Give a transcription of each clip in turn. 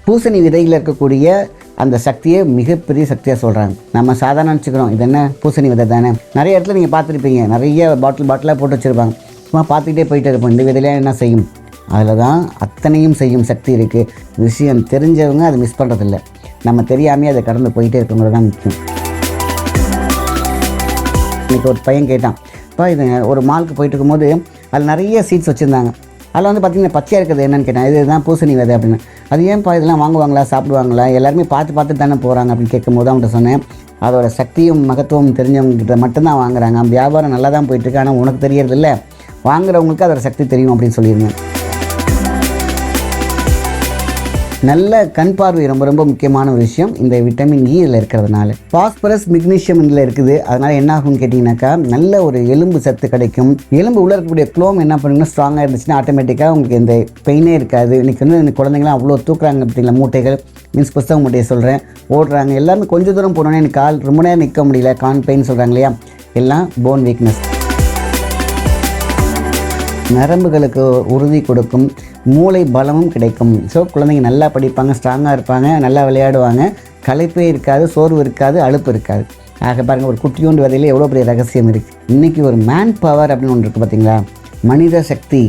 பூசணி விதையில் இருக்கக்கூடிய அந்த சக்தியை மிகப்பெரிய சக்தியாக சொல்கிறாங்க. நம்ம சாதாரண நினச்சிக்கிறோம் இது என்ன பூசணி விதை தானே. நிறைய இடத்துல நீங்கள் பார்த்துருப்பீங்க, நிறைய பாட்டிலாக போட்டு வச்சுருப்பாங்க. சும்மா பார்த்துக்கிட்டே போயிட்டே இருப்போம், இந்த விதையில என்ன செய்யும். அதில் தான் அத்தனையும் செய்யும் சக்தி இருக்குது. விஷயம் தெரிஞ்சவங்க அதை மிஸ் பண்ணுறதில்ல, நம்ம தெரியாமே அதை கடந்து போயிட்டே இருக்கவங்க தான் முக்கியம். இன்றைக்கி ஒரு பையன் கேட்டான், இப்போ இது ஒரு மாலுக்கு போயிட்டு இருக்கும்போது அதில் நிறைய சீட்ஸ் வச்சுருந்தாங்க. அதில் வந்து பார்த்திங்கன்னா பச்சையாக இருக்கிறது என்னென்னு கேட்டேன். இதுதான் பூசணி விதை அப்படின்னு. அது ஏன்ப்பா இதெல்லாம் வாங்குவாங்களா சாப்பிடுவாங்களா, எல்லாருமே பார்த்து தானே போகிறாங்க அப்படின்னு கேட்கும்போது அவன்கிட்ட சொன்னேன், அதோட சக்தியும் மகத்துவம் தெரிஞ்சவங்ககிட்ட மட்டும்தான் வாங்குறாங்க. வியாபாரம் நல்லா தான் போயிட்டுருக்கு, ஆனால் உனக்கு தெரியறதில்ல, வாங்குறவங்களுக்கு அதோட சக்தி தெரியும் அப்படின்னு சொல்லியிருந்தேன். நல்ல கண் பார்வை ரொம்ப முக்கியமான ஒரு விஷயம் இந்த விட்டமின் இ இதில் இருக்கிறதுனால. பாஸ்பரஸ் மெக்னீஷியம் இதில் இருக்குது. அதனால் என்ன ஆகும்னு கேட்டிங்கனாக்கா நல்ல ஒரு எலும்பு சத்து கிடைக்கும். எலும்பு உள்ள இருக்கக்கூடிய குளோம் என்ன பண்ணுங்கன்னா ஸ்ட்ராங்காக இருந்துச்சுன்னா ஆட்டோமேட்டிக்காக உங்களுக்கு இந்த பெயினே இருக்காது. இன்றைக்கி வந்து இந்த குழந்தைங்களாம் அவ்வளோ தூக்குறாங்க பார்த்தீங்களா, மூட்டைகள் மீன்ஸ் புஸ்தகம் மூட்டையை சொல்கிறேன், ஓடுறாங்க. எல்லாமே கொஞ்சம் தூரம் போனோன்னே எனக்கு கால் ரொம்ப நேரம் நிற்க முடியல, கான் பெயின் சொல்கிறாங்க இல்லையா, எல்லாம் போன் வீக்னஸ். நரம்புகளுக்கு உறுதி கொடுக்கும், மூளை பலமும் கிடைக்கும். ஸோ குழந்தைங்க நல்லா படிப்பாங்க, ஸ்ட்ராங்காக இருப்பாங்க, நல்லா விளையாடுவாங்க, களைப்பே இருக்காது, சோர்வு இருக்காது, அலுப்பு இருக்காது. ஆக பாருங்கள், ஒரு குட்டியோண்டு விதையில் எவ்வளோ பெரிய ரகசியம் இருக்குது. இன்றைக்கி ஒரு மேன் பவர் அப்படின்னு ஒன்று இருக்குது பார்த்தீங்களா, மனித சக்தி.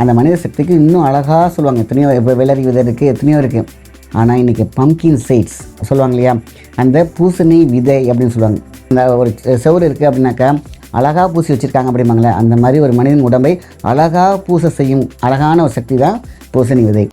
அந்த மனித சக்திக்கு இன்னும் அழகாக சொல்லுவாங்க, எத்தனையோ இப்போ விலரி விதை இருக்குது, எத்தனையோ இருக்குது. ஆனால் இன்றைக்கி பம்கின் சீட்ஸ் சொல்லுவாங்க இல்லையா, அந்த பூசணி விதை அப்படின்னு சொல்லுவாங்க. அந்த ஒரு செவுறு இருக்குது அப்படின்னாக்கா அழகாக பூசி வச்சுருக்காங்க அப்படிம்பாங்களே, அந்த மாதிரி ஒரு மனிதன் உடம்பை அழகாக பூச செய்யும் அழகான ஒரு சக்தி தான் பூசணி விதை.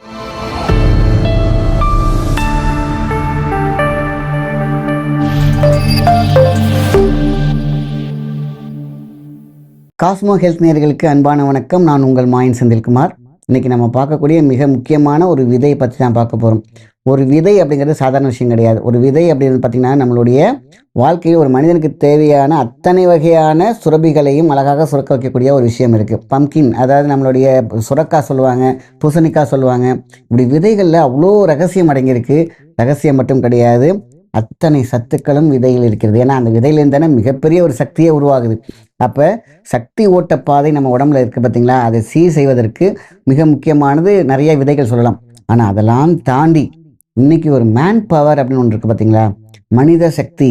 காஸ்மோ ஹெல்த் நேயர்களுக்கு அன்பான வணக்கம். நான் உங்கள் மாயன் செந்தில்குமார். இன்றைக்கி நம்ம பார்க்கக்கூடிய மிக முக்கியமான ஒரு விதையை பற்றி தான் பார்க்க போகிறோம். ஒரு விதை அப்படிங்கிறது சாதாரண விஷயம் கிடையாது. ஒரு விதை அப்படின்னு பார்த்திங்கன்னா நம்மளுடைய வாழ்க்கையில் ஒரு மனிதனுக்கு தேவையான அத்தனை வகையான சுரபிகளையும் அழகாக சுரக்க வைக்கக்கூடிய ஒரு விஷயம் இருக்குது. பம்கின், அதாவது நம்மளுடைய சுரக்காய் சொல்லுவாங்க, பூசணிக்காய் சொல்லுவாங்க. இப்படி விதைகளில் அவ்வளோ ரகசியம் அடங்கியிருக்கு. ரகசியம் மட்டும் கிடையாது, அத்தனை சத்துக்களும் விதையில் இருக்கிறது. ஏன்னா அந்த விதையிலேருந்து தானே மிகப்பெரிய ஒரு சக்தியே உருவாகுது. அப்போ சக்தி ஓட்ட பாதை நம்ம உடம்புல இருக்குது பார்த்திங்களா, அதை சீர் செய்வதற்கு மிக முக்கியமானது நிறைய விதைகள் சொல்லலாம். ஆனால் அதெல்லாம் தாண்டி இன்றைக்கி ஒரு மேன் பவர் அப்படின்னு ஒன்று இருக்குது பார்த்திங்களா, மனித சக்தி.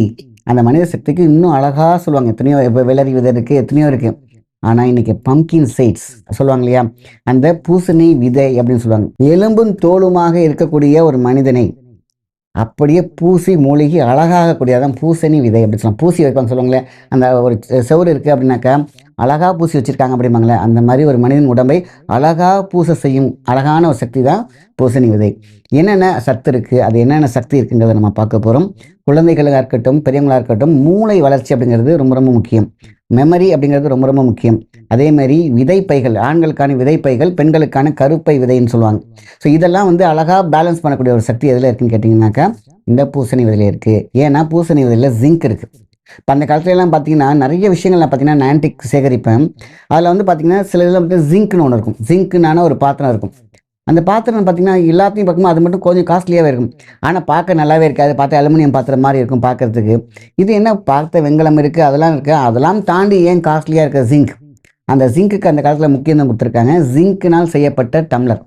அந்த மனித சக்திக்கு இன்னும் அழகாக சொல்லுவாங்க, எத்தனையோ இப்போ விலரி விதை இருக்குது, எத்தனையோ இருக்குது. ஆனால் இன்றைக்கி பம்கின் சீட்ஸ் சொல்லுவாங்க இல்லையா, அந்த பூசணி விதை அப்படின்னு சொல்லுவாங்க. எலும்பும் தோலுமாக இருக்கக்கூடிய ஒரு மனிதனை அப்படியே பூசி மூழ்கி அழகாகக்கூடிய அதான் பூசணி விதை அப்படி சொல்லலாம். பூசி வைப்பாங்க சொல்லுவாங்களே, அந்த ஒரு செவுறு இருக்குது அப்படின்னாக்கா அழகாக பூசி வச்சுருக்காங்க அப்படிம்பாங்களே, அந்த மாதிரி ஒரு மனிதன் உடம்பை அழகாக பூச செய்யும் அழகான ஒரு சக்தி தான் பூசணி விதை. என்னென்ன சத்து இருக்குது, அது என்னென்ன சக்தி இருக்குங்கிறத நம்ம பார்க்க போகிறோம். குழந்தைகளாக இருக்கட்டும், பெரியவங்களாக இருக்கட்டும், மூளை வளர்ச்சி அப்படிங்கிறது ரொம்ப முக்கியம். மெமரி அப்படிங்கிறது ரொம்ப முக்கியம். அதேமாதிரி விதைப்பைகள், ஆண்களுக்கான விதைப்பைகள், பெண்களுக்கான கருப்பை விதைன்னு சொல்லுவாங்க. ஸோ இதெல்லாம் வந்து அழகாக பேலன்ஸ் பண்ணக்கூடிய ஒரு சக்தி எதில் இருக்குன்னு கேட்டிங்கனாக்கா இந்த பூசணி விதையில் இருக்குது. ஏன்னா பூசணி விதையில் ஜிங்க் இருக்குது. இப்போ அந்த காலத்துலலாம் பார்த்தீங்கன்னா நிறைய விஷயங்கள் நான் பார்த்தீங்கன்னா நான் ஆன்டிக் சேகரிப்பேன். அதில் வந்து பார்த்திங்கன்னா சில இதில் வந்து ஜிங்க்னு ஒன்று இருக்கும். ஜிங்க்குனான ஒரு பாத்திரம் இருக்கும். அந்த பாத்திரம் பார்த்திங்கன்னா எல்லாத்தையும் பார்க்கும்போது அது மட்டும் கொஞ்சம் காஸ்ட்லியாகவே இருக்கும். ஆனால் பார்க்க நல்லாவே இருக்காது. பார்த்து அலுமினியம் பாத்திரம் மாதிரி இருக்கும் பார்க்குறதுக்கு. இது என்ன பார்த்த வெங்கலம் இருக்குது, அதெல்லாம் இருக்குது. அதெல்லாம் தாண்டி ஏன் காஸ்ட்லியாக இருக்க ஜிங்க். அந்த ஜிங்க்குக்கு அந்த காலத்தில் முக்கியத்துவம் கொடுத்துருக்காங்க. ஜிங்க்கினால் செய்யப்பட்ட டம்ளர்.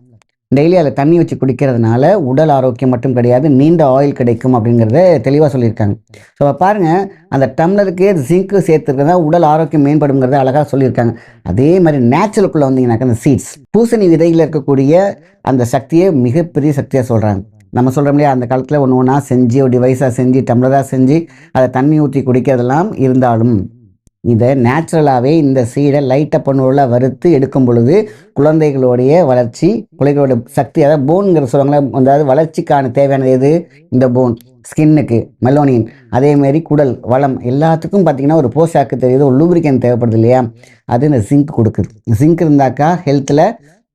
டெய்லி அதில் தண்ணி வச்சு குடிக்கிறதுனால உடல் ஆரோக்கியம் மட்டும் கிடையாது, நீண்ட ஆயில் கிடைக்கும் அப்படிங்கிறத தெளிவாக சொல்லியிருக்காங்க. ஸோ பாருங்கள், அந்த டம்ளருக்கே ஜிங்க்கு சேர்த்துருக்கிறதா உடல் ஆரோக்கியம் மேம்படுங்கிறத அழகாக சொல்லியிருக்காங்க. அதே மாதிரி நேச்சுரலுக்குள்ளே வந்தீங்கன்னாக்கா அந்த சீட்ஸ், பூசணி விதையில் இருக்கக்கூடிய அந்த சக்தியை மிகப்பெரிய சக்தியாக சொல்கிறாங்க. நம்ம சொல்கிற முடியாது, அந்த காலத்தில் ஒன்று ஒன்றா செஞ்சு ஒரு டிவைஸாக செஞ்சு டம்ளராக செஞ்சு அதை தண்ணி ஊற்றி குடிக்கிறதெல்லாம் இருந்தாலும் இதை நேச்சுரலாகவே இந்த சீடை லைட்டாக பண்ணுள்ள வறுத்து எடுக்கும் பொழுது குழந்தைகளுடைய வளர்ச்சி, குழந்தைகளோட சக்தி, அதாவது போனுங்கிற சொல்லுவாங்களே, அதாவது வளர்ச்சிக்கான தேவையானது எது, இந்த போன், ஸ்கின்னுக்கு மெலோனின், அதேமாரி குடல் வளம் எல்லாத்துக்கும் பார்த்திங்கன்னா ஒரு போஷாக்கு தெரியுது, ஒரு லூப்ரிகன் தேவைப்படுது இல்லையா, அது இந்த ஜிங்க் கொடுக்குது. ஜிங்க் இருந்தாக்கா ஹெல்த்தில்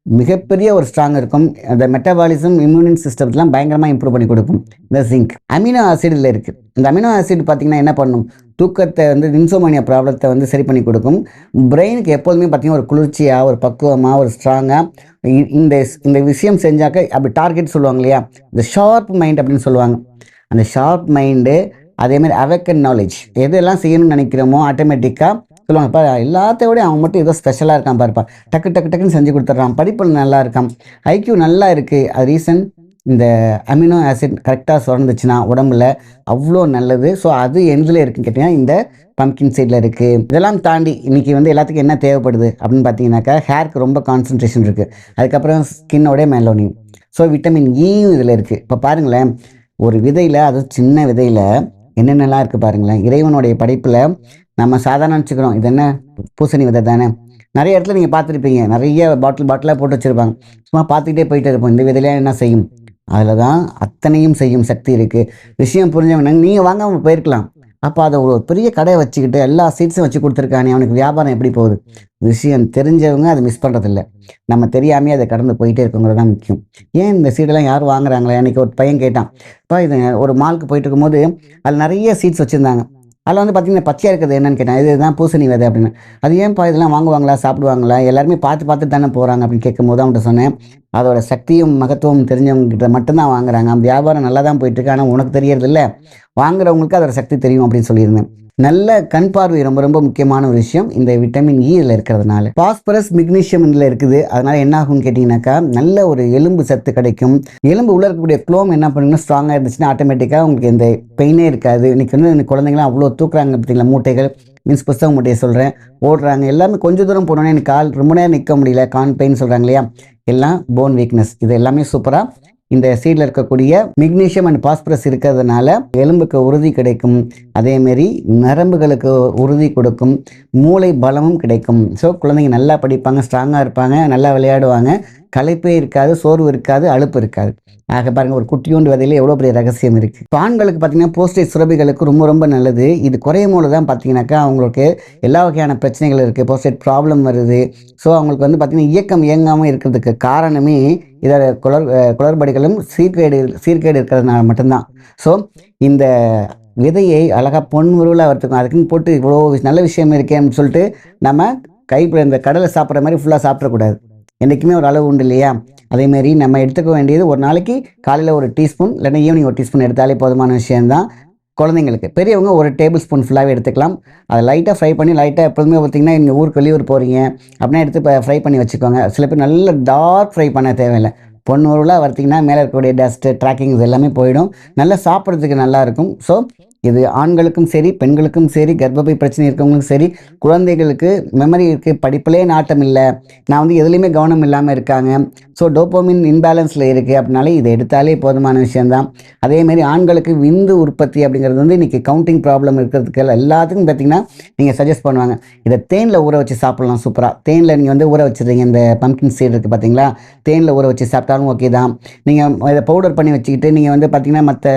மிகப்பெரிய ஒரு ஸ்ட்ராங் இருக்கும். அந்த மெட்டபாலிசம், இம்யூனின் சிஸ்டம்லாம் பயங்கரமாக இம்ப்ரூவ் பண்ணி கொடுக்கும் இந்த ஜிங்க். அமினோ ஆசிட் இதில் இருக்குது. இந்த அமினோ ஆசிட் பார்த்திங்கன்னா என்ன பண்ணும், தூக்கத்தை வந்து இன்சோமேனியா ப்ராப்ளத்தை வந்து சரி பண்ணி கொடுக்கும். பிரெயினுக்கு எப்போதுமே பார்த்திங்கன்னா ஒரு குளிர்ச்சியாக, ஒரு பக்குவமாக, ஒரு ஸ்ட்ராங்காக இந்த விஷயம் செஞ்சாக்க அப்படி டார்கெட் சொல்லுவாங்க இல்லையா, இந்த ஷார்ப் மைண்ட் அப்படின்னு சொல்லுவாங்க. அந்த ஷார்ப் மைண்டு, அதேமாதிரி அவெக்கன் நாலேஜ், எதெல்லாம் செய்யணும்னு நினைக்கிறோமோ ஆட்டோமேட்டிக்காக சொல்லுவாங்க. இப்போ எல்லாத்தையோட அவன் மட்டும் ஏதோ ஸ்பெஷலாக இருக்கான் பாருப்பா, டக்குன்னு செஞ்சு கொடுத்துட்றான், படிப்பில் நல்லா இருக்கான், ஐக்யூ நல்லா இருக்குது. அது ரீசன் இந்த அமினோ ஆசிட் கரெக்டாக சுரந்துச்சுன்னா உடம்புல அவ்வளோ நல்லது. ஸோ அது எதில் இருக்குன்னு கேட்டிங்கன்னா இந்த பம்ப்கின் சீடில் இருக்குது. இதெல்லாம் தாண்டி இன்றைக்கி வந்து எல்லாத்துக்கும் என்ன தேவைப்படுது அப்படின்னு பார்த்தீங்கன்னாக்கா, ஹேருக்கு ரொம்ப கான்சன்ட்ரேஷன் இருக்குது. அதுக்கப்புறம் ஸ்கின்னோடைய மெலோனின். ஸோ விட்டமின் ஈயும் இதில் இருக்குது. இப்போ பாருங்களேன், ஒரு விதையில், அது சின்ன விதையில் என்னென்னலாம் இருக்குது பாருங்களேன். இறைவனுடைய படைப்பில் நம்ம சாதாரண வச்சுக்கிறோம், இது என்ன பூசணி விதை தானே. நிறைய இடத்துல நீங்கள் பார்த்துருப்பீங்க, நிறைய பாட்டிலாக போட்டு வச்சுருப்பாங்க. சும்மா பார்த்துக்கிட்டே போயிட்டே இருப்போம், இந்த விதையில என்ன செய்யும், அதில் தான் அத்தனையும் செய்யும் சக்தி இருக்குது. விஷயம் புரிஞ்சவங்க நீங்கள் வாங்க போயிருக்கலாம். அப்போ அதை ஒரு பெரிய கடையை வச்சுக்கிட்டு எல்லா சீட்ஸும் வச்சு கொடுத்துருக்கானே, அவனுக்கு வியாபாரம் எப்படி போகுது? விஷயம் தெரிஞ்சவங்க அதை மிஸ் பண்ணுறதில்ல. நம்ம தெரியாமே அதை கடந்து போயிட்டே இருக்கவங்க தான் முக்கியம். ஏன் இந்த சீடெல்லாம் யாரும் வாங்குறாங்களே? அன்றைக்கி ஒரு பையன் கேட்டான். இப்போ இது ஒரு மாலுக்கு போயிட்டு இருக்கும்போது அதில் நிறைய சீட்ஸ் வச்சுருந்தாங்க. அதில் வந்து பார்த்திங்கன்னா பச்சையாக இருக்கிறது என்னன்னு கேட்டேன். இதுதான் பூசணி விதை அப்படின்னு. அது ஏன்ப்பா இதெல்லாம் வாங்குவாங்களா, சாப்பிடுவாங்களா, எல்லாருமே பார்த்து தானே போகிறாங்க அப்படின்னு கேட்கும்போது அவன்கிட்ட சொன்னேன், அதோட சக்தியும் மகத்துவம் தெரிஞ்சவங்ககிட்ட மட்டும்தான் வாங்குறாங்க. வியாபாரம் நல்லா தான் போயிட்டுருக்கு, ஆனால் உனக்கு தெரியறதில்ல, வாங்குறவங்களுக்கு அதோட சக்தி தெரியும் அப்படின்னு சொல்லியிருந்தேன். நல்ல கண் பார்வை ரொம்ப ரொம்ப முக்கியமான ஒரு விஷயம் இந்த விட்டமின் இ இதில் இருக்கிறதுனால. பாஸ்பரஸ் மெக்னீஷியம் இதில் இருக்குது. அதனால என்ன ஆகும்னு கேட்டிங்கனாக்கா, நல்ல ஒரு எலும்பு சத்து கிடைக்கும். எலும்பு உள்ள இருக்கக்கூடிய குளோம் என்ன பண்ணுங்கன்னா ஸ்ட்ராங்காக இருந்துச்சுன்னா ஆட்டோமேட்டிக்காக உங்களுக்கு இந்த பெயினே இருக்காது. இன்றைக்கி வந்து குழந்தைங்களாம் அவ்வளோ தூக்குறாங்க பார்த்தீங்களா, மூட்டைகள், மீன்ஸ் புஸ்தகம் மூட்டையை சொல்கிறேன், ஓடுறாங்க. எல்லாமே கொஞ்சம் தூரம் போனோன்னே எனக்கு கால் ரொம்ப நேரம் நிற்க முடியல, கான் பெயின் சொல்கிறாங்க இல்லையா, எல்லாம் போன் வீக்னஸ். இது எல்லாமே சூப்பராக இந்த சீடில் இருக்கக்கூடிய மெக்னீஷியம் அண்ட் பாஸ்பரஸ் இருக்கிறதுனால எலும்புக்கு உறுதி கிடைக்கும். அதேமாரி நரம்புகளுக்கு உறுதி கொடுக்கும், மூளை பலமும் கிடைக்கும். ஸோ குழந்தைங்க நல்லா படிப்பாங்க, ஸ்ட்ராங்காக இருப்பாங்க, நல்லா விளையாடுவாங்க, களைப்பே இருக்காது, சோர்வு இருக்காது, அலுப்பு இருக்காது. ஆக பாருங்கள், ஒரு குட்டியோண்டு விதையில் எவ்வளோ பெரிய ரகசியம் இருக்குது. இப்போ ஆண்களுக்கு பார்த்தீங்கன்னா போஸ்டேஜ் சுரபிகளுக்கு ரொம்ப ரொம்ப நல்லது. இது குறையும் போது தான் பார்த்தீங்கன்னாக்கா அவங்களுக்கு எல்லா வகையான பிரச்சனைகள் இருக்குது, போஸ்டேஜ் ப்ராப்ளம் வருது. ஸோ அவங்களுக்கு வந்து பார்த்திங்கன்னா இயக்கம் இயங்காமல் இருக்கிறதுக்கு காரணமே இதோட குளறுபடிகளும் சீர்கேடு இருக்கிறதுனால மட்டும்தான். ஸோ இந்த விதையை அழகாக பொன்முருவில் வறுத்துக்கும். அதுக்குன்னு போட்டு இவ்வளோ நல்ல விஷயம் இருக்கேன்னு சொல்லிட்டு நம்ம இந்த கடலை சாப்பிட்ற மாதிரி ஃபுல்லாக சாப்பிடக்கூடாது. என்றைக்குமே ஒரு அளவு உண்டு இல்லையா? அதேமாரி நம்ம எடுத்துக்க வேண்டியது ஒரு நாளைக்கு காலையில் ஒரு டீஸ்பூன் இல்லைன்னா ஈவினிங் ஒரு டீஸ்பூன் எடுத்தாலே போதுமான விஷயம்தான். குழந்தைங்களுக்கு, பெரியவங்க ஒரு டேபிள் ஸ்பூன் ஃபுல்லாகவே எடுத்துக்கலாம். அதை லைட்டாக ஃப்ரை பண்ணி, லைட்டாக எப்பொழுதுமே பார்த்திங்கன்னா நீங்கள் ஊருக்கு வெளியூர் போகிறீங்க அப்படின்னா எடுத்து இப்போ ஃப்ரை பண்ணி வச்சுக்கோங்க. சில பேர் நல்ல டார்க் ஃப்ரை பண்ண தேவையில்லை, பொன்னூறுலாம் வறுத்திங்கன்னா மேலே இருக்கக்கூடிய டஸ்ட்டு ட்ராக்கிங்ஸ் எல்லாமே போயிடும், நல்லா சாப்பிட்றதுக்கு நல்லாயிருக்கும். ஸோ இது ஆண்களுக்கும் சரி, பெண்களுக்கும் சரி, கர்ப்பப்பை பிரச்சனை இருக்கவங்களுக்கும் சரி, குழந்தைகளுக்கு மெமரி இருக்குது, படிப்பிலே நாட்டம் இல்லை, நான் வந்து எதுலேயுமே கவனம் இல்லாமல் இருக்காங்க, ஸோ டோப்போமின் இன்பேலன்ஸில் இருக்குது அப்படின்னாலே இதை எடுத்தாலே போதுமான விஷயந்தான். அதேமாரி ஆண்களுக்கு விந்து உற்பத்தி அப்படிங்கிறது வந்து இன்றைக்கி கவுண்டிங் ப்ராப்ளம் இருக்கிறதுக்கு எல்லாத்துக்கும் பார்த்திங்கன்னா நீங்கள் சஜஸ்ட் பண்ணுவாங்க, இதை தேனில் ஊற வச்சு சாப்பிட்லாம். சூப்பராக தேனில் நீங்கள் வந்து ஊற வச்சுருங்க. இந்த பம்ப்கின் சீட் இருக்குது பார்த்தீங்களா, தேனில் ஊற வச்சு சாப்பிட்டாலும் ஓகே தான். நீங்கள் இதை பவுடர் பண்ணி வச்சுக்கிட்டு நீங்கள் வந்து பார்த்திங்கன்னா மற்ற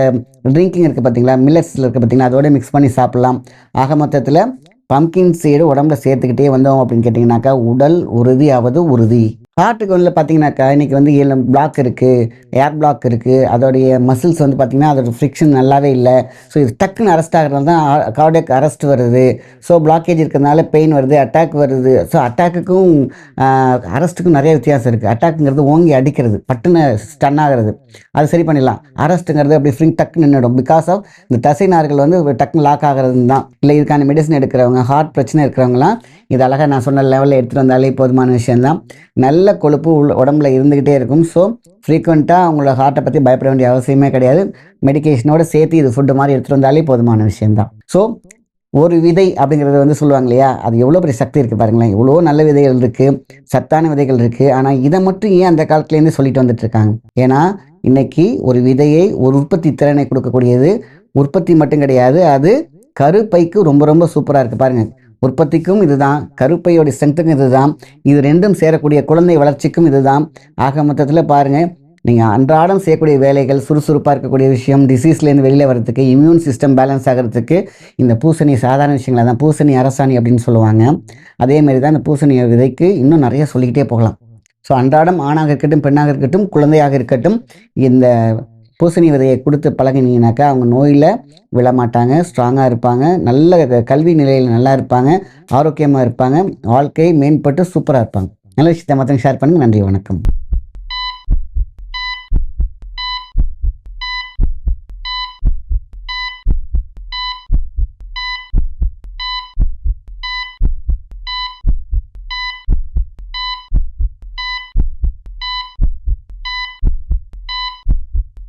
ட்ரிங்கிங் இருக்குது பார்த்தீங்களா, மில்லட்ஸில் இருக்குது பார்த்தீங்களா, அதோட மிக்ஸ் பண்ணி சாப்பிட்லாம். ஆக மொத்தத்தில் பம்ப்கின் சீடு உடம்புல சேர்த்துக்கிட்டே வந்தோம் அப்படின்னு கேட்டிங்கனாக்கா உடல் உறுதியாவது உறுதி. ஹார்ட்டுக்கு வந்து பார்த்தீங்கன்னாக்கா இன்றைக்கி வந்து பிளாக் இருக்குது, ஏர் பிளாக் இருக்குது, அதோடைய மசில்ஸ் வந்து பார்த்திங்கன்னா அதோட ஃப்ரிக்ஷன் நல்லாவே இல்லை. ஸோ இது டக்குன்னு அரெஸ்ட் ஆகிறதுனால தான் கார்டியக் அரெஸ்ட் வருது. ஸோ பிளாக்கேஜ் இருக்கிறதுனால பெயின் வருது, அட்டாக் வருது. ஸோ அட்டாக்குக்கும் அரெஸ்ட்டுக்கும் நிறைய வித்தியாசம் இருக்குது. அட்டாக்குங்கிறது ஓங்கி அடிக்கிறது, பட்டுன்னு ஸ்டன் ஆகிறது, அது சரி பண்ணிடலாம். அரெஸ்ட்டுங்கிறது அப்படி ஃப்ரிங் டக்கு நின்றுடும். பிகாஸ் ஆஃப் இந்த தசை நார்கள் வந்து டக்குன்னு லாக் ஆகிறது தான். இல்லை இதுக்கான மெடிசன் எடுக்கிறவங்க, ஹார்ட் பிரச்சனை இருக்கிறவங்களாம் இது அழகாக நான் சொன்ன லெவலில் எடுத்துகிட்டு வந்தாலே போதுமான விஷயந்தான். நல்ல கொழுப்பு உடம்புல இருந்துக்கிட்டே இருக்கும். ஸோ ஃப்ரீக்வெண்ட்டாக அவங்களோட ஹார்ட்டை பற்றி பயப்பட வேண்டிய அவசியமே கிடையாது. மெடிக்கேஷனோடு சேர்த்து இது ஃபுட்டு மாதிரி எடுத்துகிட்டு வந்தாலே போதுமான விஷயந்தான். ஸோ ஒரு விதை அப்படிங்கிறது வந்து சொல்லுவாங்க இல்லையா, அது எவ்வளோ பெரிய சக்தி இருக்குது பாருங்களேன். எவ்வளோ நல்ல விதைகள் இருக்குது, சத்தான விதைகள் இருக்குது. ஆனால் இதை மட்டும் ஏன் அந்த காலத்துலேருந்து சொல்லிட்டு வந்துட்டுருக்காங்க? ஏன்னா இன்றைக்கி ஒரு விதையை ஒரு உற்பத்தி திறனை கொடுக்கக்கூடியது. உற்பத்தி மட்டும் கிடையாது, அது கருப்பைக்கு ரொம்ப ரொம்ப சூப்பராக இருக்குது பாருங்கள். உற்பத்திக்கும் இதுதான், கருப்பையோட ஸ்ட்ரென்த்துக்கும் இதுதான், இது ரெண்டும் சேரக்கூடிய குழந்தை வளர்ச்சிக்கும் இதுதான். ஆக மொத்தத்தில் பாருங்கள், நீங்கள் அன்றாடம் செய்யக்கூடிய வேலைகள், சுறுசுறுப்பாக இருக்கக்கூடிய விஷயம், டிசீஸ்லேருந்து வெளியில் வர்றதுக்கு, இம்யூன் சிஸ்டம் பேலன்ஸ் ஆகிறதுக்கு இந்த பூசணி சாதாரண விஷயங்களாக தான். பூசணி அரசாணி அப்படின்னு சொல்லுவாங்க. அதேமாரி தான் இந்த பூசணி விதைக்கு இன்னும் நிறைய சொல்லிக்கிட்டே போகலாம். ஸோ அன்றாடம் ஆணாக இருக்கட்டும், பெண்ணாக இருக்கட்டும், குழந்தையாக இருக்கட்டும், இந்த பூசணி விதையை கொடுத்து பழகினீங்கனாக்கா அவங்க நோயில் விழமாட்டாங்க, ஸ்ட்ராங்காக இருப்பாங்க, நல்ல கல்வி நிலையில் நல்லா இருப்பாங்க, ஆரோக்கியமாக இருப்பாங்க, வாழ்க்கை மேம்பட்டு சூப்பராக இருப்பாங்க. நல்ல விஷயத்தை மற்றவங்க ஷேர் பண்ணுங்கள். நன்றி, வணக்கம்.